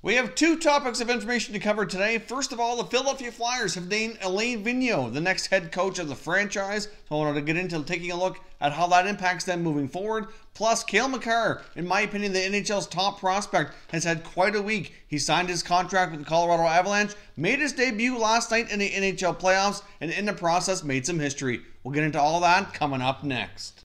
We have two topics of information to cover today. First of all, the Philadelphia Flyers have named Alain Vigneault the next head coach of the franchise. So I wanted to get into taking a look at how that impacts them moving forward. Plus, Cale Makar, in my opinion, the NHL's top prospect, has had quite a week. He signed his contract with the Colorado Avalanche, made his debut last night in the NHL playoffs, and in the process made some history. We'll get into all that coming up next.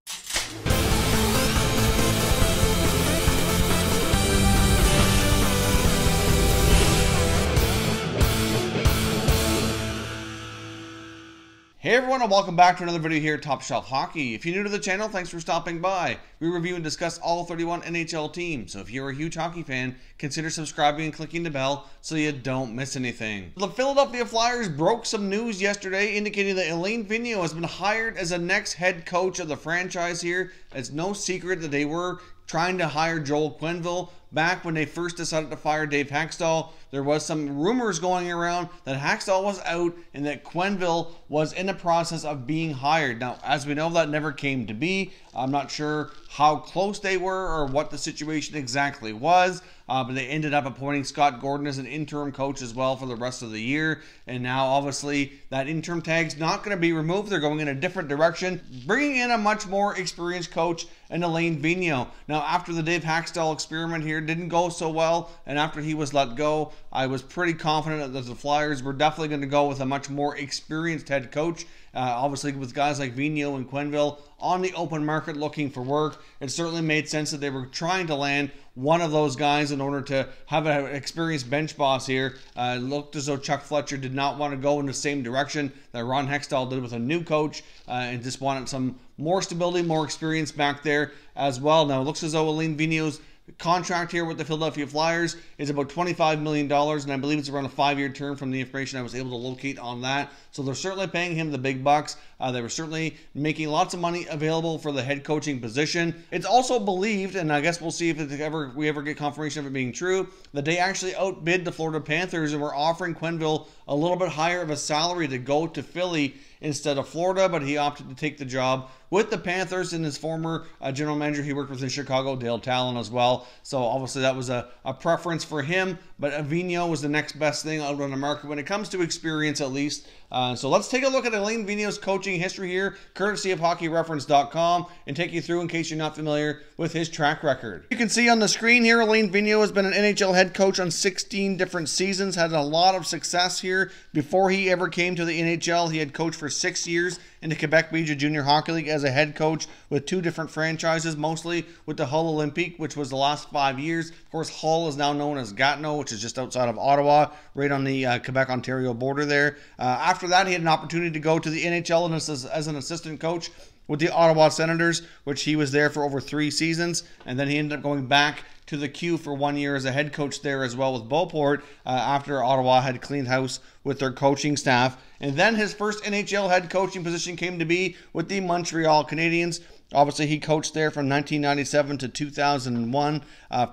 Hey everyone, and welcome back to another video here at Top Shelf Hockey. If you're new to the channel, thanks for stopping by. We review and discuss all 31 NHL teams, so if you're a huge hockey fan, consider subscribing and clicking the bell so you don't miss anything. The Philadelphia Flyers broke some news yesterday indicating that Alain Vigneault has been hired as the next head coach of the franchise here. It's no secret that they were trying to hire Joel Quenneville. Back when they first decided to fire Dave Hakstol, there was some rumors going around that Hakstol was out and that Quenneville was in the process of being hired. Now, as we know, that never came to be. I'm not sure how close they were or what the situation exactly was, but they ended up appointing Scott Gordon as an interim coach as well for the rest of the year. And now, obviously, that interim tag's not going to be removed. They're going in a different direction, bringing in a much more experienced coach in Alain Vigneault. Now, after the Dave Hakstol experiment here didn't go so well, and after he was let go, I was pretty confident that the Flyers were definitely going to go with a much more experienced head coach. Obviously, with guys like Vigneault and Quenneville on the open market looking for work, it certainly made sense that they were trying to land one of those guys in order to have an experienced bench boss here. It looked as though Chuck Fletcher did not want to go in the same direction that Ron Hextall did with a new coach, and just wanted some more stability, more experience back there as well. Now, it looks as though Alain Vigneault's contract here with the Philadelphia Flyers is about $25 million, and I believe it's around a 5-year term from the information I was able to locate on that. So they're certainly paying him the big bucks. They were certainly making lots of money available for the head coaching position. It's also believed, and I guess we'll see if we ever get confirmation of it being true, that they actually outbid the Florida Panthers and were offering Quenneville a little bit higher of a salary to go to Philly instead of Florida, but he opted to take the job with the Panthers, and his former general manager he worked with in Chicago, Dale Talon, as well. So obviously that was a preference for him, but Vigneault was the next best thing out on the market when it comes to experience, at least. So let's take a look at Alain Vigneault's coaching history here, courtesy of HockeyReference.com, and take you through in case you're not familiar with his track record. You can see on the screen here, Alain Vigneault has been an NHL head coach on 16 different seasons, had a lot of success here. Before he ever came to the NHL, he had coached for 6 years in the Quebec Major Junior Hockey League as a head coach with 2 different franchises, mostly with the Hull Olympique, which was the last 5 years. Of course, Hull is now known as Gatineau, which is just outside of Ottawa, right on the Quebec-Ontario border there. After that, he had an opportunity to go to the NHL as an assistant coach with the Ottawa Senators, which he was there for over 3 seasons, and then he ended up going back to the Q for 1 year as a head coach there as well with Beauport, after Ottawa had cleaned house with their coaching staff. And then his first NHL head coaching position came to be with the Montreal Canadiens. Obviously, he coached there from 1997 to 2001,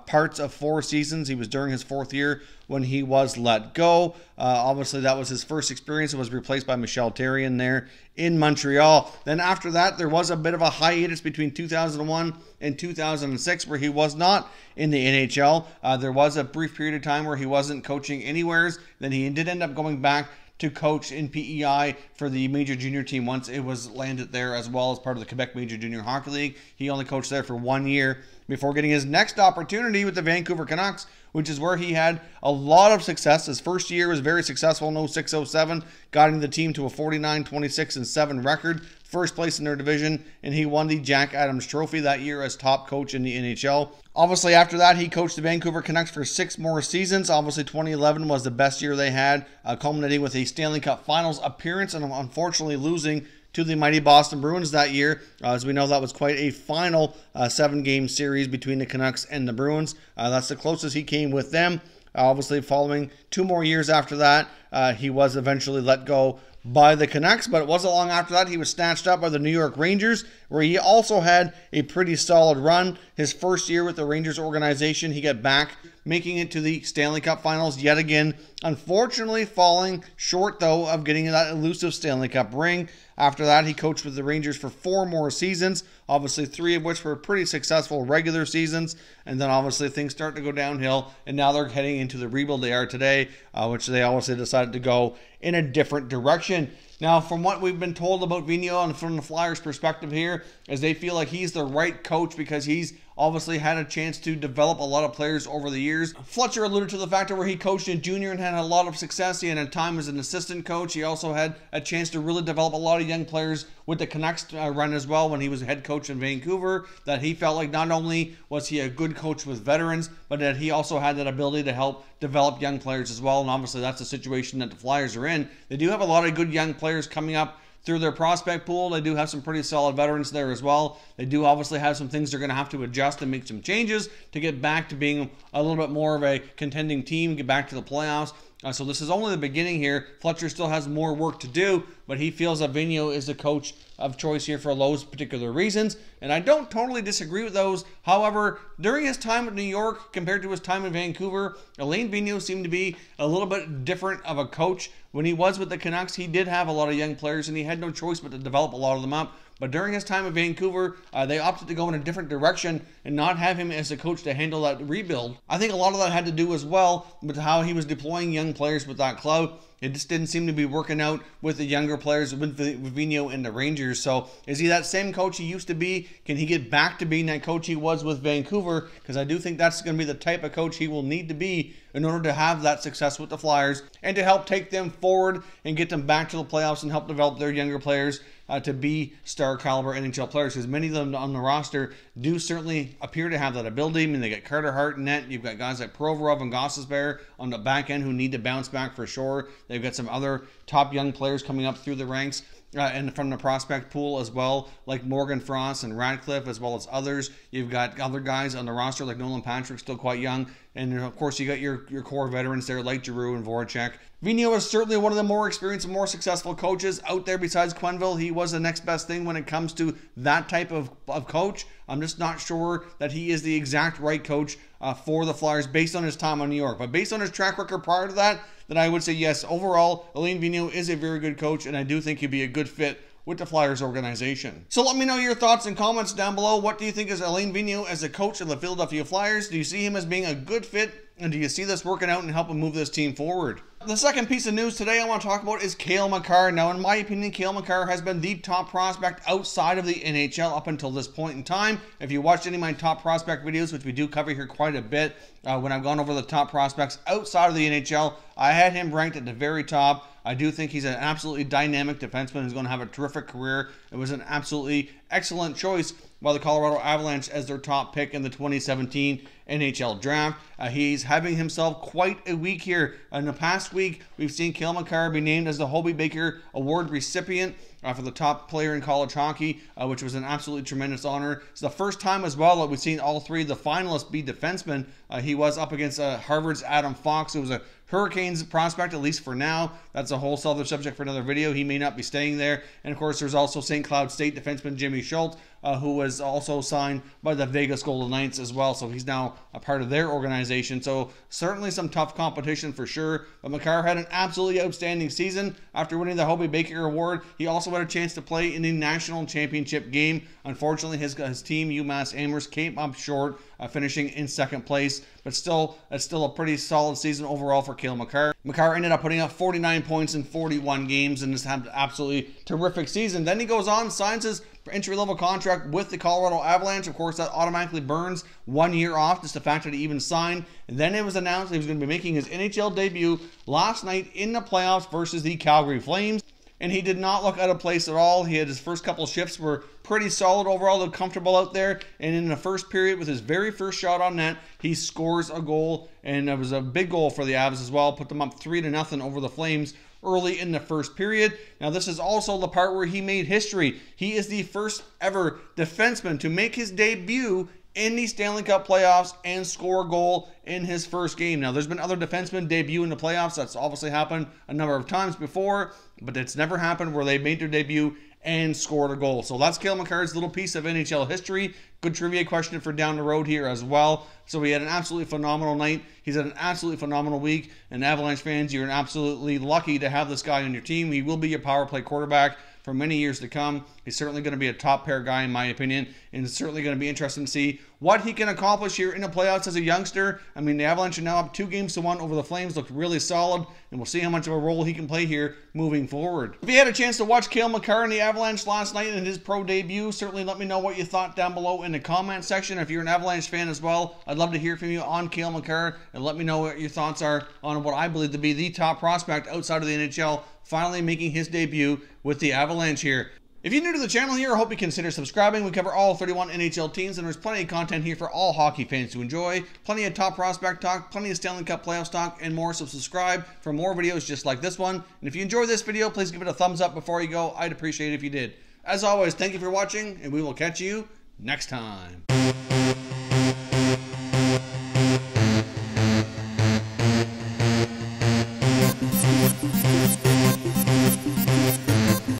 parts of 4 seasons. He was during his 4th year when he was let go. Obviously, that was his first experience. It was replaced by Michel Therrien there in Montreal. Then after that, there was a bit of a hiatus between 2001 and 2006 where he was not in the NHL. There was a brief period of time where he wasn't coaching anywhere. Then he did end up going back to coach in PEI for the Major Junior team once it was landed there, as well as part of the Quebec Major Junior Hockey League. He only coached there for 1 year before getting his next opportunity with the Vancouver Canucks, which is where he had a lot of success. His first year was very successful in 06-07, got the team to a 49-26-7 record, first place in their division, and he won the Jack Adams Trophy that year as top coach in the NHL. Obviously, after that, he coached the Vancouver Canucks for 6 more seasons. Obviously, 2011 was the best year they had, culminating with a Stanley Cup Finals appearance and unfortunately losing to the mighty Boston Bruins that year. As we know, that was quite a final 7-game series between the Canucks and the Bruins. That's the closest he came with them. Obviously, following 2 more years after that, he was eventually let go by the Canucks, but it wasn't long after that he was snatched up by the New York Rangers, where he also had a pretty solid run. His first year with the Rangers organization, he got back, making it to the Stanley Cup Finals yet again, unfortunately falling short, though, of getting that elusive Stanley Cup ring. After that, he coached with the Rangers for 4 more seasons, obviously 3 of which were pretty successful regular seasons, and then obviously things start to go downhill, and now they're heading into the rebuild they are today, which they obviously decided to go in a different direction. Now, from what we've been told about Vigneault and from the Flyers' perspective here, is they feel like he's the right coach because he's obviously had a chance to develop a lot of players over the years. Fletcher alluded to the fact that where he coached in junior and had a lot of success. He had a time as an assistant coach. He also had a chance to really develop a lot of young players with the Canucks run as well when he was head coach in Vancouver, that he felt like not only was he a good coach with veterans, but that he also had that ability to help develop young players as well. And obviously that's the situation that the Flyers are in. They do have a lot of good young players coming up through their prospect pool. They do have some pretty solid veterans there as well. They do obviously have some things they're going to have to adjust and make some changes to get back to being a little bit more of a contending team, get back to the playoffs. So this is only the beginning here. Fletcher still has more work to do, but he feels that Vigneault is the coach of choice here for those particular reasons, and I don't totally disagree with those. However, during his time at New York compared to his time in Vancouver, Alain Vigneault seemed to be a little bit different of a coach. When he was with the Canucks, he did have a lot of young players, and he had no choice but to develop a lot of them up. But during his time in Vancouver, they opted to go in a different direction and not have him as a coach to handle that rebuild. I think a lot of that had to do as well with how he was deploying young players with that club. It just didn't seem to be working out with the younger players with Vigneault and the Rangers. So is he that same coach he used to be? Can he get back to being that coach he was with Vancouver? Because I do think that's going to be the type of coach he will need to be in order to have that success with the Flyers and to help take them forward and get them back to the playoffs and help develop their younger players to be star caliber NHL players, because many of them on the roster do certainly appear to have that ability. I mean, they got Carter Hart in net. You've got guys like Provorov and Gostisbehere on the back end who need to bounce back for sure. They've got some other top young players coming up through the ranks. And from the prospect pool as well, like Morgan Frost and Radcliffe, as well as others. You've got other guys on the roster like Nolan Patrick, still quite young. And of course, you got your core veterans there like Giroux and Voracek. Vigneault is certainly one of the more experienced and more successful coaches out there besides Quenneville. He was the next best thing when it comes to that type of coach. I'm just not sure that he is the exact right coach for the Flyers based on his time on New York. But based on his track record prior to that, then I would say yes, overall, Alain Vigneault is a very good coach, and I do think he'd be a good fit with the Flyers organization. So let me know your thoughts and comments down below. What do you think is Alain Vigneault as a coach of the Philadelphia Flyers? Do you see him as being a good fit? And do you see this working out and helping move this team forward? The second piece of news today I want to talk about is Cale Makar. Now, in my opinion, Cale Makar has been the top prospect outside of the NHL up until this point in time. If you watched any of my top prospect videos, which we do cover here quite a bit, when I've gone over the top prospects outside of the NHL, I had him ranked at the very top. I do think he's an absolutely dynamic defenseman who's going to have a terrific career. It was an absolutely excellent choice by the Colorado Avalanche as their top pick in the 2017 NHL draft. He's having himself quite a week here. In the past week, we've seen Cale Makar be named as the Hobey Baker Award recipient for the top player in college hockey, which was an absolutely tremendous honor. It's the first time as well that we've seen all three of the finalists be defensemen. He was up against Harvard's Adam Fox, who was a Hurricanes prospect, at least for now. That's a whole other subject for another video. He may not be staying there. And of course, there's also St. Cloud State defenseman Jimmy Schultz, who was also signed by the Vegas Golden Knights as well. So he's now a part of their organization. So certainly some tough competition for sure. But Makar had an absolutely outstanding season. After winning the Hobey Baker Award, he also had a chance to play in the national championship game. Unfortunately, his team, UMass Amherst, came up short, finishing in second place. But still, it's still a pretty solid season overall for Cale Makar. Makar ended up putting up 49 points in 41 games and just had an absolutely terrific season. Then he goes on, signs his entry-level contract with the Colorado Avalanche. Of course, that automatically burns 1 year off, just the fact that he even signed. And then it was announced he was going to be making his NHL debut last night in the playoffs versus the Calgary Flames. And he did not look out of place at all. He had his first couple shifts were pretty solid overall. Looked comfortable out there. And in the first period, with his very first shot on net, he scores a goal. And it was a big goal for the Avs as well. Put them up 3-0 over the Flames early in the first period. Now, this is also the part where he made history. He is the first ever defenseman to make his debut in the Stanley Cup playoffs and score a goal in his first game. Now, there's been other defensemen debut in the playoffs. That's obviously happened a number of times before, but it's never happened where they made their debut and scored a goal. So that's Cale Makar's little piece of NHL history. Good trivia question for down the road here as well. So he had an absolutely phenomenal night. He's had an absolutely phenomenal week. And Avalanche fans, you're absolutely lucky to have this guy on your team. He will be your power play quarterback for many years to come. He's certainly going to be a top pair guy in my opinion. and it's certainly going to be interesting to see what he can accomplish here in the playoffs as a youngster. I mean, the Avalanche are now up 2-1 over the Flames, looked really solid, and we'll see how much of a role he can play here moving forward. If you had a chance to watch Cale Makar and the Avalanche last night in his pro debut, certainly let me know what you thought down below in the comment section. If you're an Avalanche fan as well, I'd love to hear from you on Cale Makar, and let me know what your thoughts are on what I believe to be the top prospect outside of the NHL, finally making his debut with the Avalanche here. If you're new to the channel here, I hope you consider subscribing. We cover all 31 NHL teams, and there's plenty of content here for all hockey fans to enjoy. Plenty of top prospect talk, plenty of Stanley Cup Playoffs talk, and more, so subscribe for more videos just like this one. And if you enjoyed this video, please give it a thumbs up before you go. I'd appreciate it if you did. As always, thank you for watching, and we will catch you next time.